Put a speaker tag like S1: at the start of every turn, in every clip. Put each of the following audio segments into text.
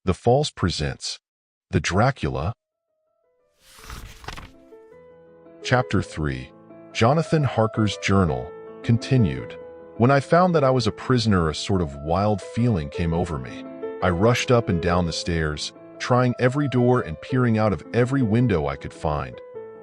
S1: The Falls presents The Dracula. Chapter 3. Jonathan Harker's Journal, continued. When I found that I was a prisoner, a sort of wild feeling came over me. I rushed up and down the stairs, trying every door and peering out of every window I could find.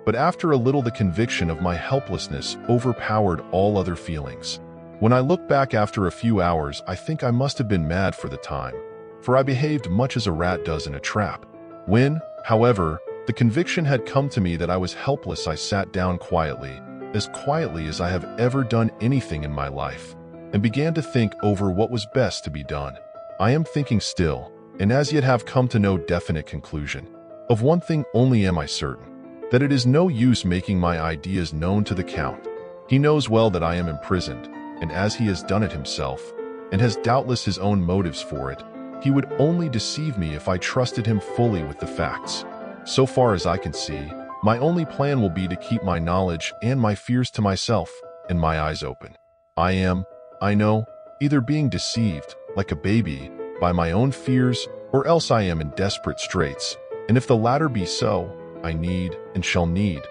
S1: But after a little, the conviction of my helplessness overpowered all other feelings. When I look back after a few hours, I think I must have been mad for the time, for I behaved much as a rat does in a trap. When, however, the conviction had come to me that I was helpless, I sat down quietly as I have ever done anything in my life, and began to think over what was best to be done. I am thinking still, and as yet have come to no definite conclusion. Of one thing only am I certain, that it is no use making my ideas known to the Count. He knows well that I am imprisoned, and as he has done it himself, and has doubtless his own motives for it, he would only deceive me if I trusted him fully with the facts. So far as I can see, my only plan will be to keep my knowledge and my fears to myself, and my eyes open. I am, I know, either being deceived, like a baby, by my own fears, or else I am in desperate straits, and if the latter be so, I need, and shall need,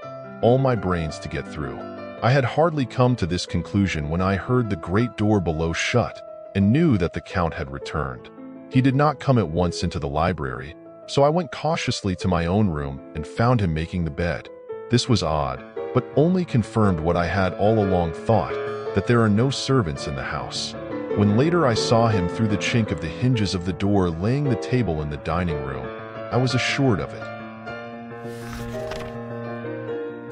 S1: all my brains to get through. I had hardly come to this conclusion when I heard the great door below shut, and knew that the Count had returned. He did not come at once into the library, so I went cautiously to my own room and found him making the bed. This was odd, but only confirmed what I had all along thought, that there are no servants in the house. When later I saw him through the chink of the hinges of the door laying the table in the dining room, I was assured of it.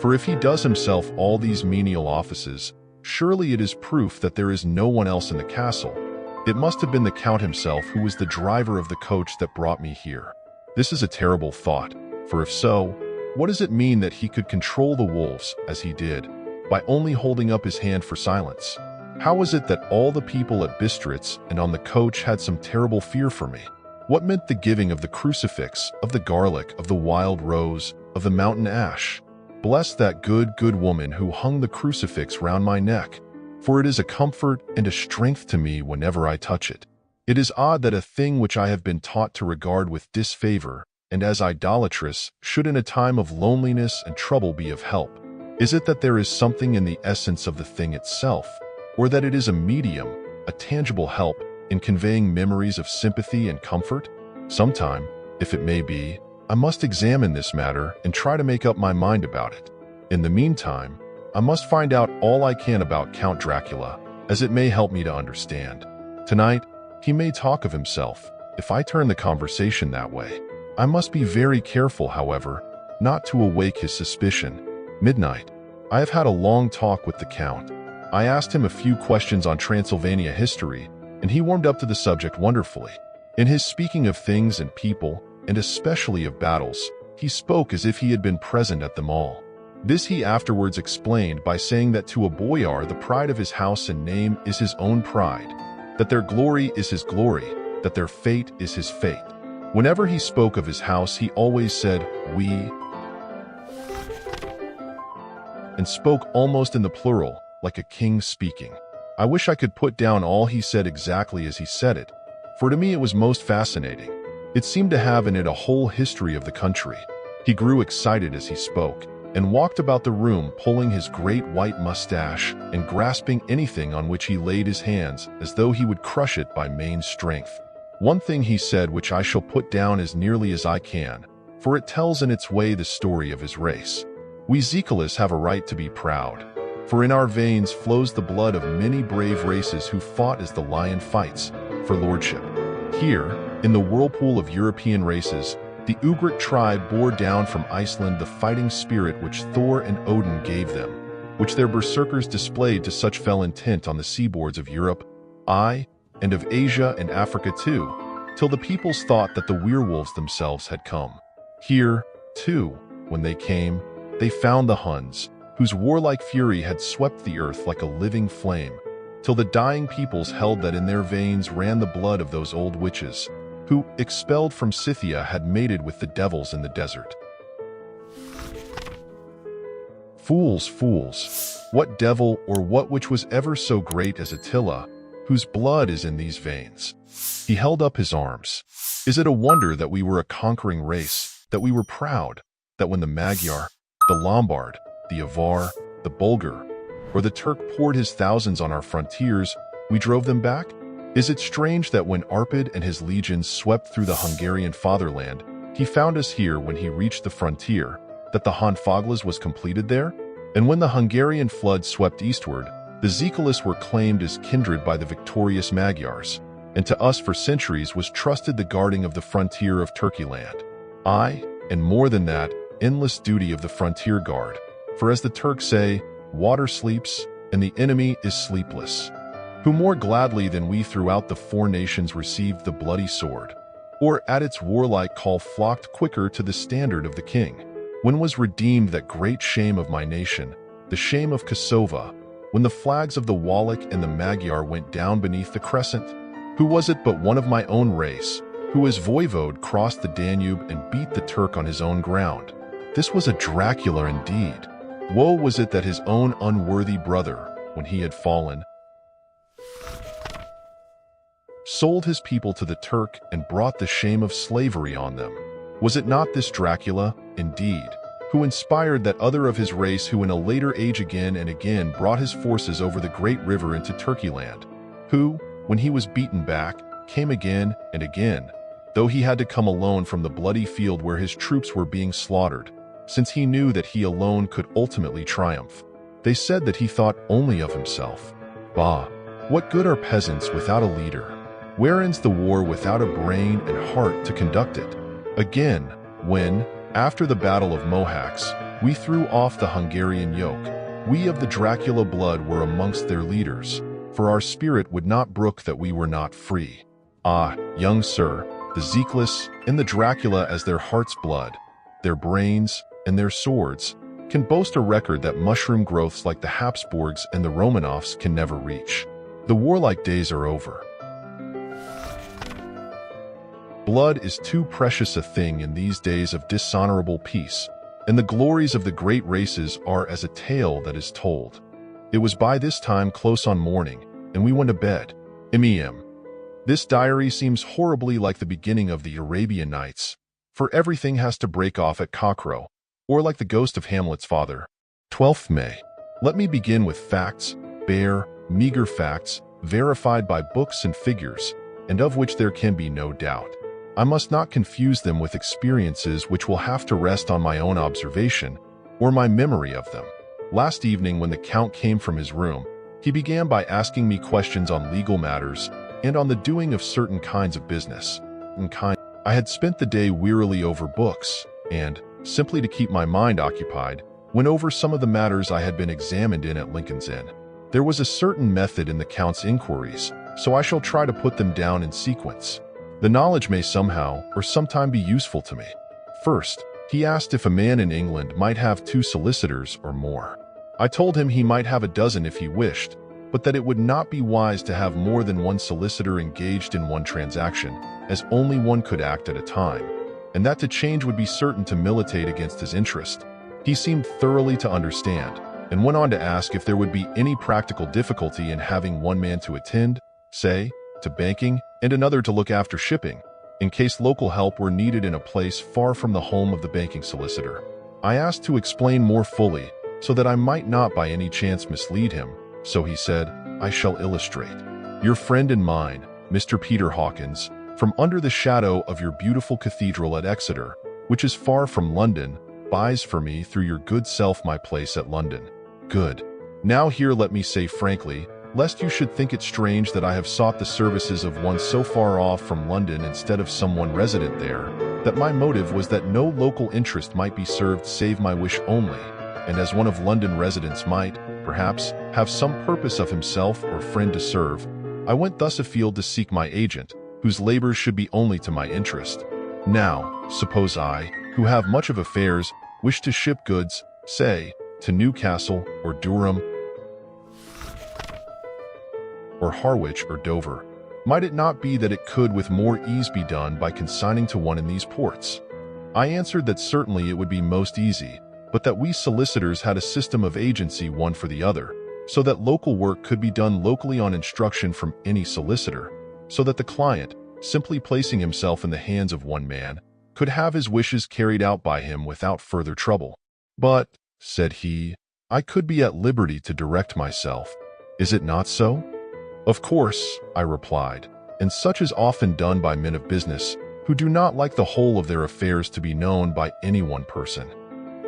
S1: For if he does himself all these menial offices, surely it is proof that there is no one else in the castle. It must have been the Count himself who was the driver of the coach that brought me here. This is a terrible thought, for if so, what does it mean that he could control the wolves, as he did, by only holding up his hand for silence? How was it that all the people at Bistritz and on the coach had some terrible fear for me? What meant the giving of the crucifix, of the garlic, of the wild rose, of the mountain ash? Bless that good woman who hung the crucifix round my neck, for it is a comfort and a strength to me whenever I touch it. It is odd that a thing which I have been taught to regard with disfavor, and as idolatrous, should in a time of loneliness and trouble be of help. Is it that there is something in the essence of the thing itself, or that it is a medium, a tangible help, in conveying memories of sympathy and comfort? Sometime, if it may be, I must examine this matter and try to make up my mind about it. In the meantime, I must find out all I can about Count Dracula, as it may help me to understand. Tonight, he may talk of himself, if I turn the conversation that way. I must be very careful, however, not to awake his suspicion. Midnight. I have had a long talk with the Count. I asked him a few questions on Transylvania history, and he warmed up to the subject wonderfully. In his speaking of things and people, and especially of battles, he spoke as if he had been present at them all. This he afterwards explained by saying that to a boyar the pride of his house and name is his own pride, that their glory is his glory, that their fate is his fate. Whenever he spoke of his house, he always said, "we," and spoke almost in the plural, like a king speaking. I wish I could put down all he said exactly as he said it, for to me it was most fascinating. It seemed to have in it a whole history of the country. He grew excited as he spoke, and walked about the room pulling his great white mustache and grasping anything on which he laid his hands as though he would crush it by main strength. One thing he said which I shall put down as nearly as I can, for it tells in its way the story of his race. We Zekilas have a right to be proud, for in our veins flows the blood of many brave races who fought as the lion fights, for lordship. Here, in the whirlpool of European races, the Ugric tribe bore down from Iceland the fighting spirit which Thor and Odin gave them, which their berserkers displayed to such fell intent on the seaboards of Europe, aye, and of Asia and Africa too, till the peoples thought that the werewolves themselves had come. Here, too, when they came, they found the Huns, whose warlike fury had swept the earth like a living flame, till the dying peoples held that in their veins ran the blood of those old witches, who, expelled from Scythia, had mated with the devils in the desert. Fools, fools! What devil or what witch was ever so great as Attila, whose blood is in these veins." He held up his arms. "Is it a wonder that we were a conquering race, that we were proud, that when the Magyar, the Lombard, the Avar, the Bulgar, or the Turk poured his thousands on our frontiers, we drove them back? Is it strange that when Arpad and his legions swept through the Hungarian fatherland, he found us here when he reached the frontier, that the Honfoglas was completed there? And when the Hungarian flood swept eastward, the Zikulis were claimed as kindred by the victorious Magyars, and to us for centuries was trusted the guarding of the frontier of Turkeyland. Aye, and more than that, endless duty of the frontier guard. For as the Turks say, water sleeps, and the enemy is sleepless. Who more gladly than we throughout the four nations received the bloody sword, or at its warlike call flocked quicker to the standard of the king? When was redeemed that great shame of my nation, the shame of Kosovo, when the flags of the Wallach and the Magyar went down beneath the crescent? Who was it but one of my own race, who as voivode crossed the Danube and beat the Turk on his own ground? This was a Dracula indeed. Woe was it that his own unworthy brother, when he had fallen, sold his people to the Turk and brought the shame of slavery on them. Was it not this Dracula, indeed, who inspired that other of his race who in a later age again and again brought his forces over the great river into Turkeyland, who, when he was beaten back, came again and again, though he had to come alone from the bloody field where his troops were being slaughtered, since he knew that he alone could ultimately triumph? They said that he thought only of himself. Bah, what good are peasants without a leader? Where ends the war without a brain and heart to conduct it? Again, when, after the Battle of Mohacs, we threw off the Hungarian yoke, we of the Dracula blood were amongst their leaders, for our spirit would not brook that we were not free. Ah, young sir, the Zikulis and the Dracula as their heart's blood, their brains, and their swords, can boast a record that mushroom growths like the Habsburgs and the Romanovs can never reach. The warlike days are over. Blood is too precious a thing in these days of dishonorable peace, and the glories of the great races are as a tale that is told. It was by this time close on morning, and we went to bed. M.E.M. This diary seems horribly like the beginning of the Arabian Nights, for everything has to break off at cockcrow, or like the ghost of Hamlet's father. 12th May. Let me begin with facts, bare, meager facts, verified by books and figures, and of which there can be no doubt. I must not confuse them with experiences which will have to rest on my own observation or my memory of them. Last evening when the Count came from his room, he began by asking me questions on legal matters and on the doing of certain kinds of business. I had spent the day wearily over books and, simply to keep my mind occupied, went over some of the matters I had been examined in at Lincoln's Inn. There was a certain method in the Count's inquiries, so I shall try to put them down in sequence. The knowledge may somehow or sometime be useful to me. First, he asked if a man in England might have 2 solicitors or more. I told him he might have a dozen if he wished, but that it would not be wise to have more than one solicitor engaged in one transaction, as only one could act at a time, and that to change would be certain to militate against his interest. He seemed thoroughly to understand, and went on to ask if there would be any practical difficulty in having one man to attend, say, to banking, and another to look after shipping, in case local help were needed in a place far from the home of the banking solicitor. I asked to explain more fully, so that I might not by any chance mislead him, so he said, "I shall illustrate. Your friend and mine, Mr. Peter Hawkins, from under the shadow of your beautiful cathedral at Exeter, which is far from London, buys for me through your good self my place at London." Good. Now here let me say frankly, lest you should think it strange that I have sought the services of one so far off from London instead of someone resident there, that my motive was that no local interest might be served save my wish only, and as one of London residents might, perhaps, have some purpose of himself or friend to serve, I went thus afield to seek my agent, whose labors should be only to my interest. Now, suppose I, who have much of affairs, wish to ship goods, say, to Newcastle or Durham, or Harwich or Dover, might it not be that it could with more ease be done by consigning to one in these ports? I answered that certainly it would be most easy, but that we solicitors had a system of agency one for the other, so that local work could be done locally on instruction from any solicitor, so that the client, simply placing himself in the hands of one man, could have his wishes carried out by him without further trouble. "But," said he, "I could be at liberty to direct myself. Is it not so?" "Of course," I replied, "and such is often done by men of business who do not like the whole of their affairs to be known by any one person."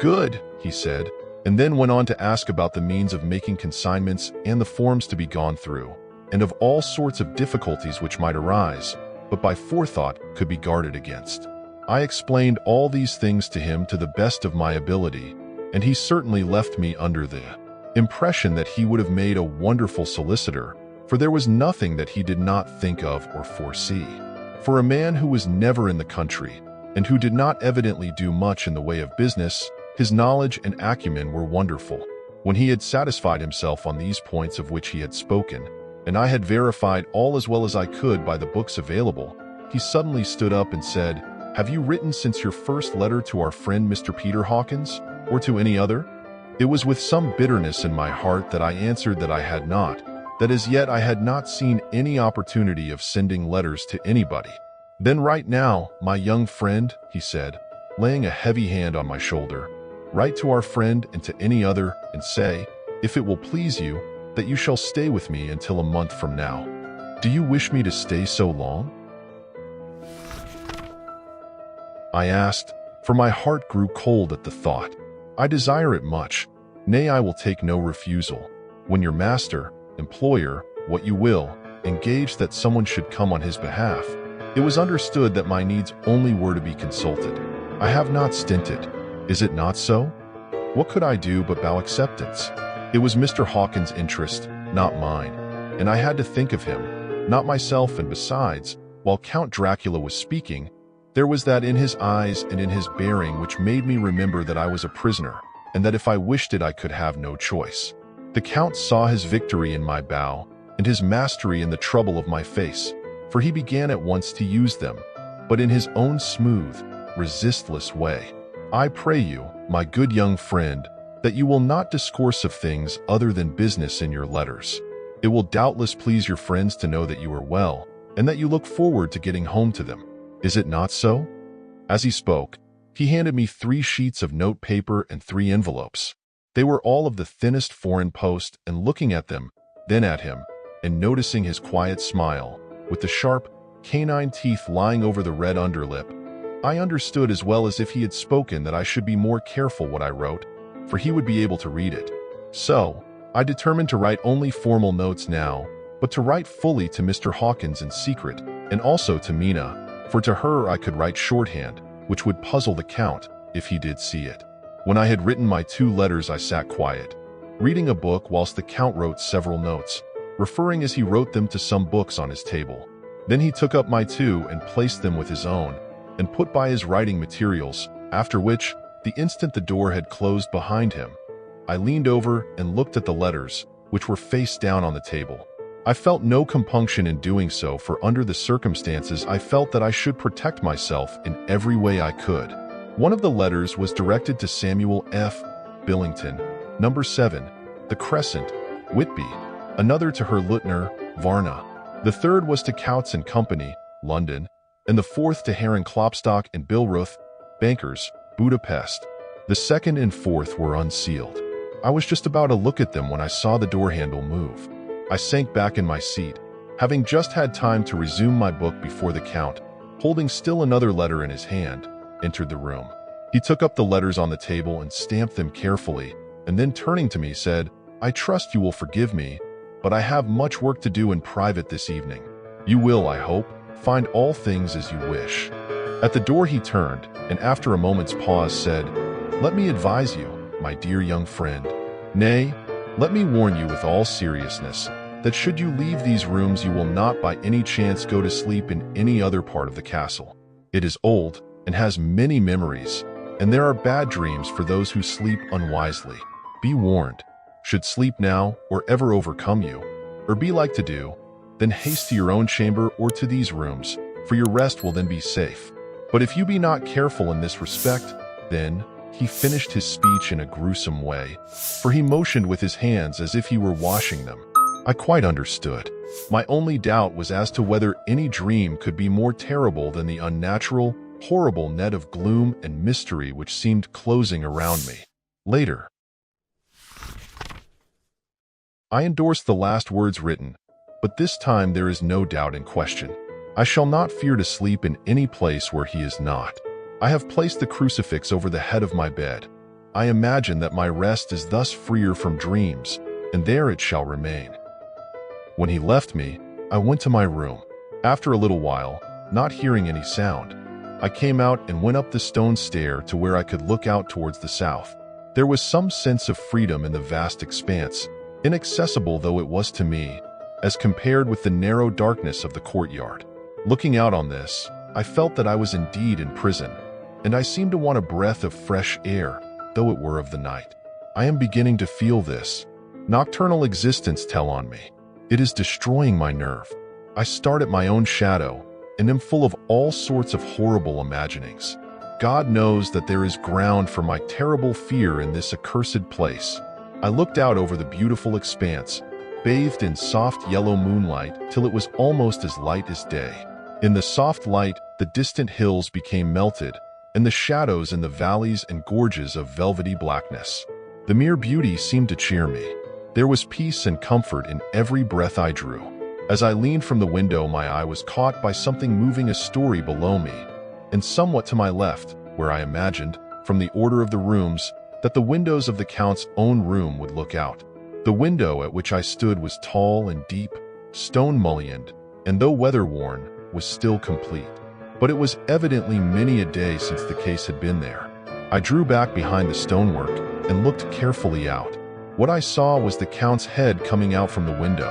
S1: "Good," he said, and then went on to ask about the means of making consignments and the forms to be gone through, and of all sorts of difficulties which might arise, but by forethought could be guarded against. I explained all these things to him to the best of my ability, and he certainly left me under the impression that he would have made a wonderful solicitor, for there was nothing that he did not think of or foresee. For a man who was never in the country, and who did not evidently do much in the way of business, his knowledge and acumen were wonderful. When he had satisfied himself on these points of which he had spoken, and I had verified all as well as I could by the books available, he suddenly stood up and said, "Have you written since your first letter to our friend Mr. Peter Hawkins, or to any other?" It was with some bitterness in my heart that I answered that I had not, that as yet I had not seen any opportunity of sending letters to anybody. "Then write now, my young friend," he said, laying a heavy hand on my shoulder. "Write to our friend and to any other, and say, if it will please you, that you shall stay with me until a month from now." "Do you wish me to stay so long?" I asked, for my heart grew cold at the thought. "I desire it much. Nay, I will take no refusal. When your master, employer, what you will, engaged that someone should come on his behalf, it was understood that my needs only were to be consulted. I have not stinted. Is it not so? What could I do but bow acceptance? It was Mr. Hawkins' interest, not mine, and I had to think of him, not myself, and besides, while Count Dracula was speaking, there was that in his eyes and in his bearing which made me remember that I was a prisoner, and that if I wished it I could have no choice. The Count saw his victory in my bow, and his mastery in the trouble of my face, for he began at once to use them, but in his own smooth, resistless way. "I pray you, my good young friend, that you will not discourse of things other than business in your letters. It will doubtless please your friends to know that you are well, and that you look forward to getting home to them. Is it not so?" As he spoke, he handed me 3 sheets of note paper and 3 envelopes. They were all of the thinnest foreign post, and looking at them, then at him, and noticing his quiet smile, with the sharp, canine teeth lying over the red underlip, I understood as well as if he had spoken that I should be more careful what I wrote, for he would be able to read it. So, I determined to write only formal notes now, but to write fully to Mr. Hawkins in secret, and also to Mina, for to her I could write shorthand, which would puzzle the Count if he did see it. When I had written my 2 letters I sat quiet, reading a book whilst the Count wrote several notes, referring as he wrote them to some books on his table. Then he took up my 2 and placed them with his own, and put by his writing materials, after which, the instant the door had closed behind him, I leaned over and looked at the letters, which were face down on the table. I felt no compunction in doing so, for under the circumstances I felt that I should protect myself in every way I could. One of the letters was directed to Samuel F. Billington, number 7, The Crescent, Whitby, another to her Lutner, Varna. The third was to Coutts and Company, London, and the fourth to Heron Klopstock and Billruth, bankers, Budapest. The second and fourth were unsealed. I was just about to look at them when I saw the door handle move. I sank back in my seat, having just had time to resume my book before the Count, holding still another letter in his hand, entered the room. He took up the letters on the table and stamped them carefully, and then turning to me said, "I trust you will forgive me, but I have much work to do in private this evening. You will, I hope, find all things as you wish." At the door he turned, and after a moment's pause said, "Let me advise you, my dear young friend, nay, let me warn you with all seriousness, that should you leave these rooms you will not by any chance go to sleep in any other part of the castle. It is old, and has many memories, and there are bad dreams for those who sleep unwisely. Be warned. Should sleep now, or ever overcome you, or be like to do, then haste to your own chamber or to these rooms, for your rest will then be safe. But if you be not careful in this respect, then, He finished his speech in a gruesome way, for he motioned with his hands as if he were washing them. I quite understood. My only doubt was as to whether any dream could be more terrible than the unnatural, horrible net of gloom and mystery which seemed closing around me. Later, I endorsed the last words written, but this time there is no doubt in question. I shall not fear to sleep in any place where he is not. I have placed the crucifix over the head of my bed. I imagine that my rest is thus freer from dreams, and there it shall remain. When he left me, I went to my room. After a little while, not hearing any sound, I came out and went up the stone stair to where I could look out towards the south. There was some sense of freedom in the vast expanse, inaccessible though it was to me, as compared with the narrow darkness of the courtyard. Looking out on this, I felt that I was indeed in prison, and I seemed to want a breath of fresh air, though it were of the night. I am beginning to feel this nocturnal existence tell on me. It is destroying my nerve. I start at my own shadow, and am full of all sorts of horrible imaginings. God knows that there is ground for my terrible fear in this accursed place. I looked out over the beautiful expanse, bathed in soft yellow moonlight till it was almost as light as day. In the soft light, the distant hills became melted, and the shadows in the valleys and gorges of velvety blackness. The mere beauty seemed to cheer me. There was peace and comfort in every breath I drew. As I leaned from the window, my eye was caught by something moving a story below me, and somewhat to my left, where I imagined, from the order of the rooms, that the windows of the Count's own room would look out. The window at which I stood was tall and deep, stone-mullioned, and though weather-worn, was still complete. But it was evidently many a day since the case had been there. I drew back behind the stonework and looked carefully out. What I saw was the Count's head coming out from the window.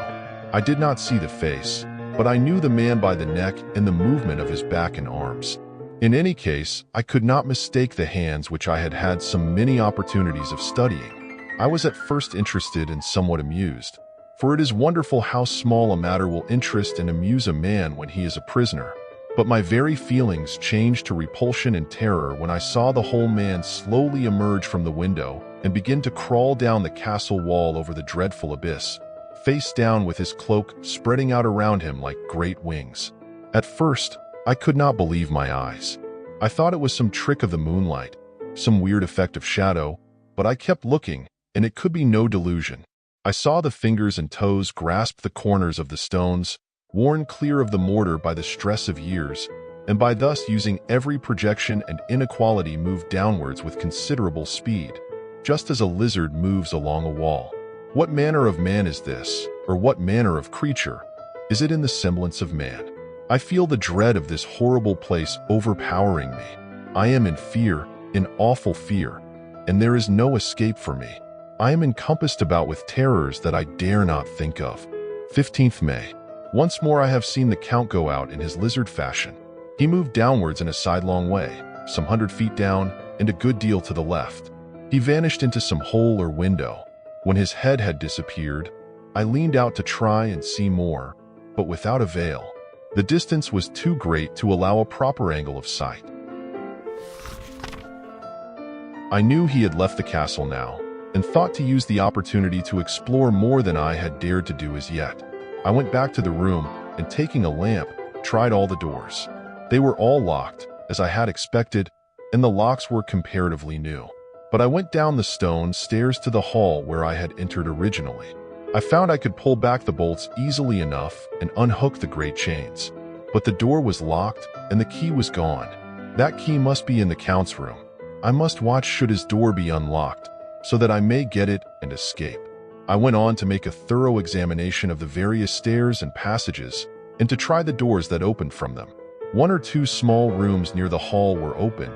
S1: I did not see the face, but I knew the man by the neck and the movement of his back and arms. In any case, I could not mistake the hands which I had had so many opportunities of studying. I was at first interested and somewhat amused, for it is wonderful how small a matter will interest and amuse a man when he is a prisoner. But my very feelings changed to repulsion and terror when I saw the whole man slowly emerge from the window and begin to crawl down the castle wall over the dreadful abyss, face down with his cloak spreading out around him like great wings. At first, I could not believe my eyes. I thought it was some trick of the moonlight, some weird effect of shadow, but I kept looking, and it could be no delusion. I saw the fingers and toes grasp the corners of the stones, worn clear of the mortar by the stress of years, and by thus using every projection and inequality move downwards with considerable speed, just as a lizard moves along a wall. What manner of man is this, or what manner of creature? Is it in the semblance of man? I feel the dread of this horrible place overpowering me. I am in fear, in awful fear, and there is no escape for me. I am encompassed about with terrors that I dare not think of. 15th May. Once more I have seen the Count go out in his lizard fashion. He moved downwards in a sidelong way, some 100 feet down and a good deal to the left. He vanished into some hole or window. When his head had disappeared, I leaned out to try and see more, but without avail. The distance was too great to allow a proper angle of sight. I knew he had left the castle now, and thought to use the opportunity to explore more than I had dared to do as yet. I went back to the room, and taking a lamp, tried all the doors. They were all locked, as I had expected, and the locks were comparatively new. But I went down the stone stairs to the hall where I had entered originally. I found I could pull back the bolts easily enough and unhook the great chains. But the door was locked, and the key was gone. That key must be in the Count's room. I must watch should his door be unlocked, so that I may get it and escape. I went on to make a thorough examination of the various stairs and passages, and to try the doors that opened from them. 1 or 2 small rooms near the hall were open,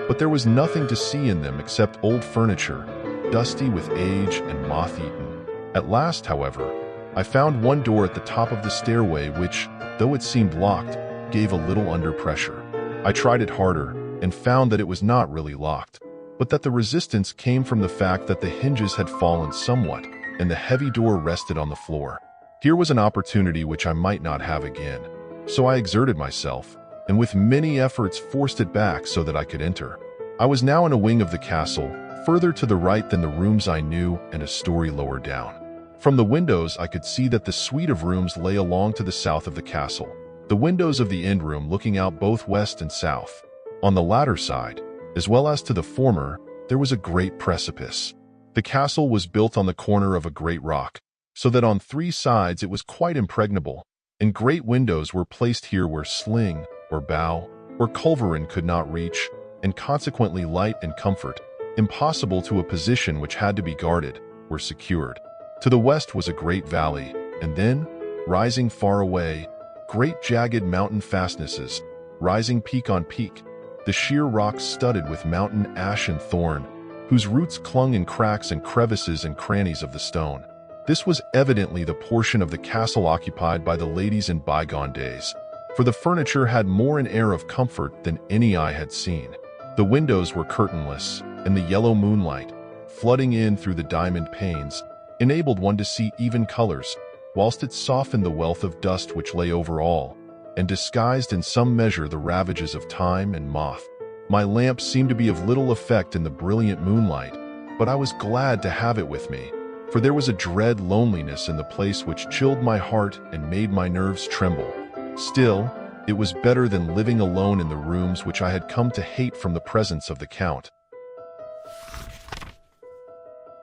S1: but there was nothing to see in them except old furniture, dusty with age and moth-eaten. At last, however, I found one door at the top of the stairway which, though it seemed locked, gave a little under pressure. I tried it harder, and found that it was not really locked, but that the resistance came from the fact that the hinges had fallen somewhat, and the heavy door rested on the floor. Here was an opportunity which I might not have again. So I exerted myself, and with many efforts forced it back so that I could enter. I was now in a wing of the castle, further to the right than the rooms I knew and a story lower down. From the windows, I could see that the suite of rooms lay along to the south of the castle, the windows of the end room looking out both west and south. On the latter side, as well as to the former, there was a great precipice. The castle was built on the corner of a great rock, so that on three sides it was quite impregnable, and great windows were placed here where sling, or bow, or culverin could not reach, and consequently light and comfort, impossible to a position which had to be guarded, were secured. To the west was a great valley, and then, rising far away, great jagged mountain fastnesses, rising peak on peak, the sheer rocks studded with mountain ash and thorn, whose roots clung in cracks and crevices and crannies of the stone. This was evidently the portion of the castle occupied by the ladies in bygone days, for the furniture had more an air of comfort than any I had seen. The windows were curtainless, and the yellow moonlight, flooding in through the diamond panes, enabled one to see even colors, whilst it softened the wealth of dust which lay over all, and disguised in some measure the ravages of time and moth. My lamp seemed to be of little effect in the brilliant moonlight, but I was glad to have it with me, for there was a dread loneliness in the place which chilled my heart and made my nerves tremble. Still, it was better than living alone in the rooms which I had come to hate from the presence of the Count.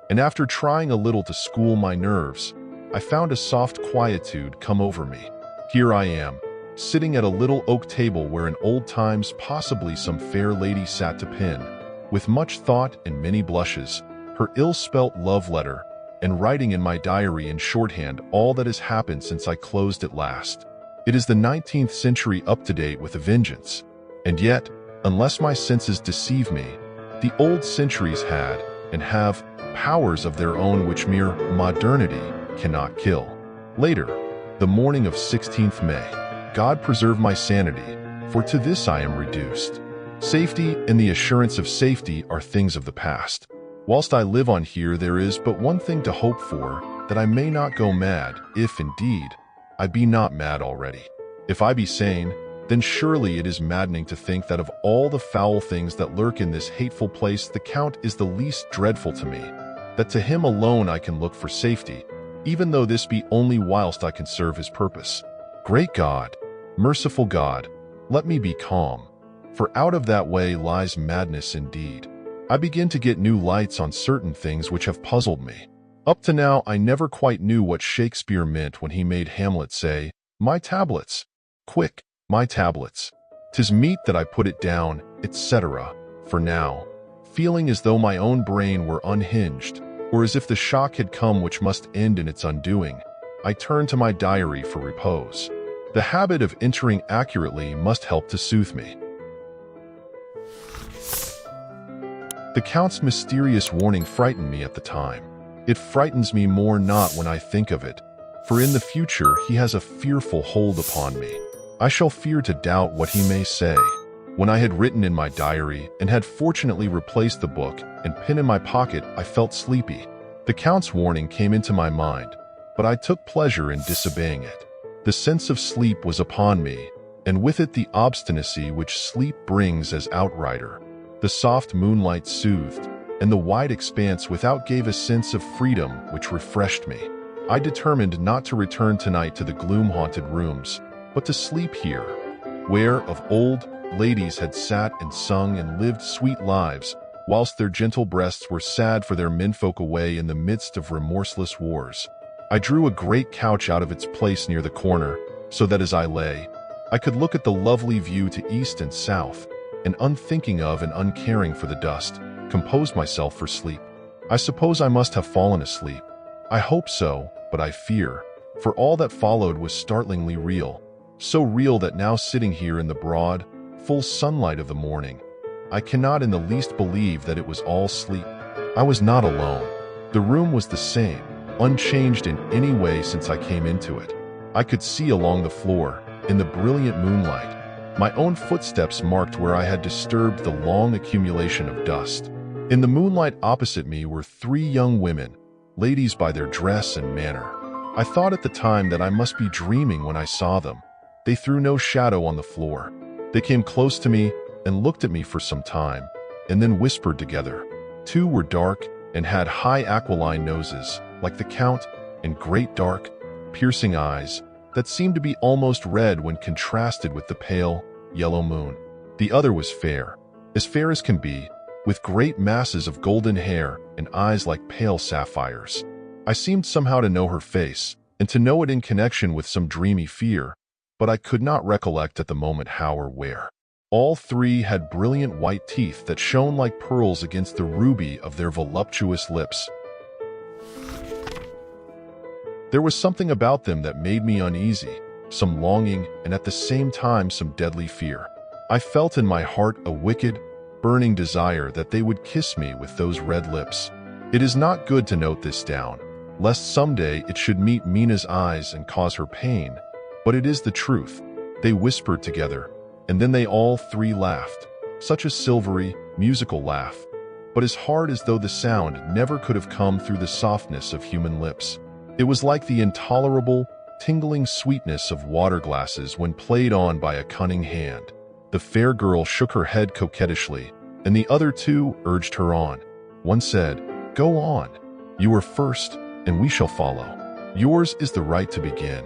S1: And after trying a little to school my nerves, I found a soft quietude come over me. Here I am, sitting at a little oak table where in old times possibly some fair lady sat to pen, with much thought and many blushes, her ill-spelt love letter, and writing in my diary in shorthand all that has happened since I closed it last. It is the 19th century up to date with a vengeance, and yet, unless my senses deceive me, the old centuries had, and have, powers of their own which mere modernity cannot kill. Later, the morning of 16th May, God preserve my sanity, for to this I am reduced. Safety and the assurance of safety are things of the past. Whilst I live on here, there is but one thing to hope for, that I may not go mad, if indeed I be not mad already. If I be sane, then surely it is maddening to think that of all the foul things that lurk in this hateful place, the Count is the least dreadful to me, that to him alone I can look for safety, even though this be only whilst I can serve his purpose. Great God, merciful God, let me be calm, for out of that way lies madness indeed. I begin to get new lights on certain things which have puzzled me. Up to now I never quite knew what Shakespeare meant when he made Hamlet say, "My tablets, quick, my tablets. 'Tis meet that I put it down," etc. For now, feeling as though my own brain were unhinged, or as if the shock had come which must end in its undoing, I turn to my diary for repose. The habit of entering accurately must help to soothe me. The Count's mysterious warning frightened me at the time. It frightens me more not when I think of it, for in the future he has a fearful hold upon me. I shall fear to doubt what he may say. When I had written in my diary and had fortunately replaced the book and pen in my pocket, I felt sleepy. The Count's warning came into my mind, but I took pleasure in disobeying it. The sense of sleep was upon me, and with it the obstinacy which sleep brings as outrider. The soft moonlight soothed, and the wide expanse without gave a sense of freedom which refreshed me. I determined not to return tonight to the gloom-haunted rooms, but to sleep here, where of old ladies had sat and sung and lived sweet lives, whilst their gentle breasts were sad for their menfolk away in the midst of remorseless wars. I drew a great couch out of its place near the corner, so that as I lay, I could look at the lovely view to east and south, and unthinking of and uncaring for the dust, composed myself for sleep. I suppose I must have fallen asleep. I hope so, but I fear, for all that followed was startlingly real, so real that now sitting here in the broad, full sunlight of the morning, I cannot in the least believe that it was all sleep. I was not alone. The room was the same, unchanged in any way since I came into it. I could see along the floor, in the brilliant moonlight, my own footsteps marked where I had disturbed the long accumulation of dust. In the moonlight opposite me were three young women, ladies by their dress and manner. I thought at the time that I must be dreaming when I saw them. They threw no shadow on the floor. They came close to me and looked at me for some time, and then whispered together. Two were dark and had high aquiline noses, like the Count, and great dark, piercing eyes that seemed to be almost red when contrasted with the pale, yellow moon. The other was fair as can be, with great masses of golden hair and eyes like pale sapphires. I seemed somehow to know her face, and to know it in connection with some dreamy fear, but I could not recollect at the moment how or where. All three had brilliant white teeth that shone like pearls against the ruby of their voluptuous lips. There was something about them that made me uneasy, some longing and at the same time some deadly fear. I felt in my heart a wicked, burning desire that they would kiss me with those red lips. It is not good to note this down, lest someday it should meet Mina's eyes and cause her pain, but it is the truth. They whispered together, and then they all three laughed, such a silvery, musical laugh, but as hard as though the sound never could have come through the softness of human lips. It was like the intolerable, tingling sweetness of water glasses when played on by a cunning hand. The fair girl shook her head coquettishly, and the other two urged her on. One said, "Go on. You are first, and we shall follow. Yours is the right to begin."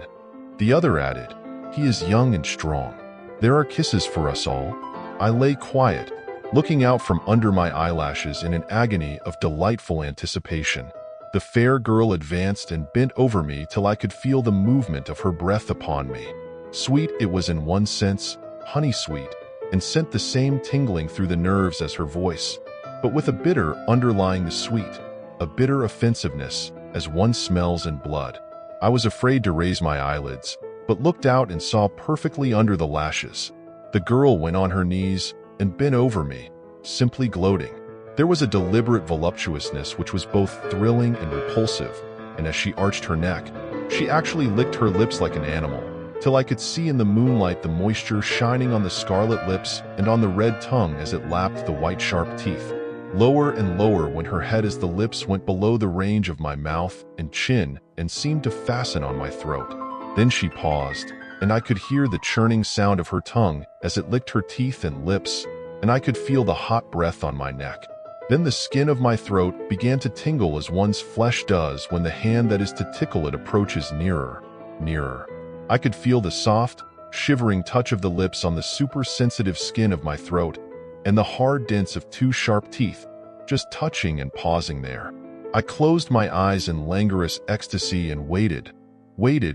S1: The other added, "He is young and strong. There are kisses for us all." I lay quiet, looking out from under my eyelashes in an agony of delightful anticipation. The fair girl advanced and bent over me till I could feel the movement of her breath upon me. Sweet it was in one sense, honey-sweet, and sent the same tingling through the nerves as her voice, but with a bitter underlying the sweet, a bitter offensiveness, as one smells in blood. I was afraid to raise my eyelids, but looked out and saw perfectly under the lashes. The girl went on her knees and bent over me, simply gloating. There was a deliberate voluptuousness which was both thrilling and repulsive, and as she arched her neck, she actually licked her lips like an animal, till I could see in the moonlight the moisture shining on the scarlet lips and on the red tongue as it lapped the white sharp teeth. Lower and lower went her head as the lips went below the range of my mouth and chin and seemed to fasten on my throat. Then she paused, and I could hear the churning sound of her tongue as it licked her teeth and lips, and I could feel the hot breath on my neck. Then the skin of my throat began to tingle as one's flesh does when the hand that is to tickle it approaches nearer, nearer. I could feel the soft, shivering touch of the lips on the super-sensitive skin of my throat, and the hard dents of two sharp teeth, just touching and pausing there. I closed my eyes in languorous ecstasy and waited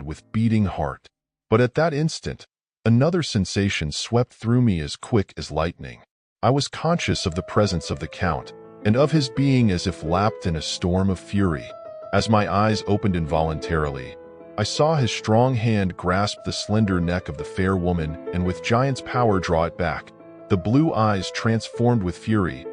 S1: with beating heart. But at that instant, another sensation swept through me as quick as lightning. I was conscious of the presence of the Count, and of his being as if lapped in a storm of fury. As my eyes opened involuntarily, I saw his strong hand grasp the slender neck of the fair woman and with giant's power draw it back, the blue eyes transformed with fury,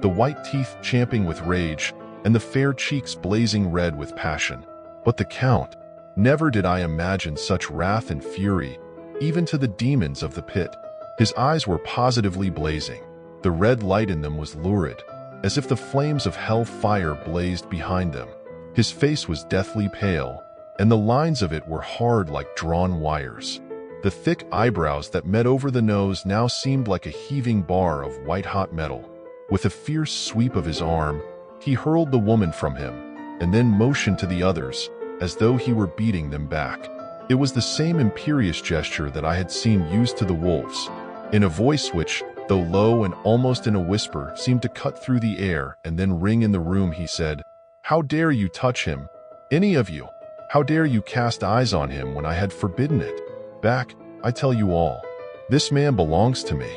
S1: the white teeth champing with rage, and the fair cheeks blazing red with passion. But the Count, never did I imagine such wrath and fury, even to the demons of the pit. His eyes were positively blazing. The red light in them was lurid, as if the flames of hell fire blazed behind them. His face was deathly pale, and the lines of it were hard like drawn wires. The thick eyebrows that met over the nose now seemed like a heaving bar of white-hot metal. With a fierce sweep of his arm, he hurled the woman from him, and then motioned to the others, as though he were beating them back. It was the same imperious gesture that I had seen used to the wolves. In a voice which, though low and almost in a whisper, seemed to cut through the air and then ring in the room, he said, "How dare you touch him? Any of you? How dare you cast eyes on him when I had forbidden it? Back, I tell you all. This man belongs to me.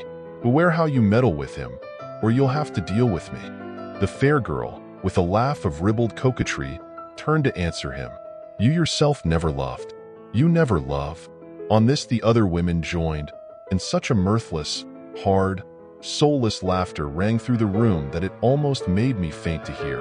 S1: Beware how you meddle with him, or you'll have to deal with me." The fair girl, with a laugh of ribald coquetry, turned to answer him. "You yourself never loved. You never love." On this the other women joined, and such a mirthless, hard, soulless laughter rang through the room that it almost made me faint to hear.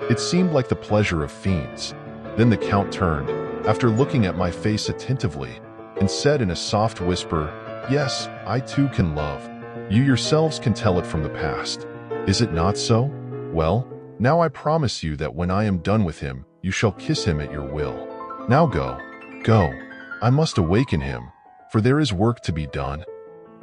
S1: It seemed like the pleasure of fiends. Then the Count turned, after looking at my face attentively, and said in a soft whisper, "Yes, I too can love. You yourselves can tell it from the past. Is it not so? Well, now I promise you that when I am done with him, you shall kiss him at your will. Now go, go. I must awaken him, for there is work to be done."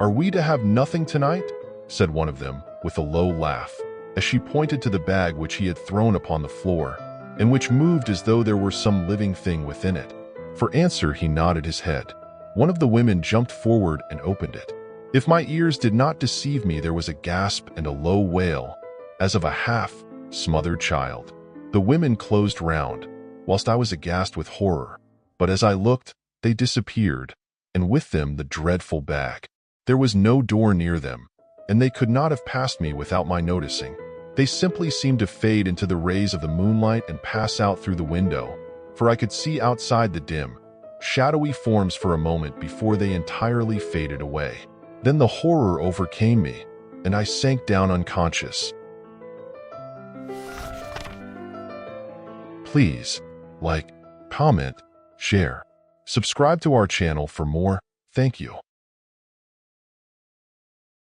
S1: "Are we to have nothing tonight?" said one of them, with a low laugh, as she pointed to the bag which he had thrown upon the floor, and which moved as though there were some living thing within it. For answer, he nodded his head. One of the women jumped forward and opened it. If my ears did not deceive me, there was a gasp and a low wail, as of a half-smothered child. The women closed round, whilst I was aghast with horror. But as I looked, they disappeared, and with them the dreadful bag. There was no door near them, and they could not have passed me without my noticing. They simply seemed to fade into the rays of the moonlight and pass out through the window, for I could see outside the dim, shadowy forms for a moment before they entirely faded away. Then the horror overcame me, and I sank down unconscious. Please like, comment, share, subscribe to our channel for more. Thank you.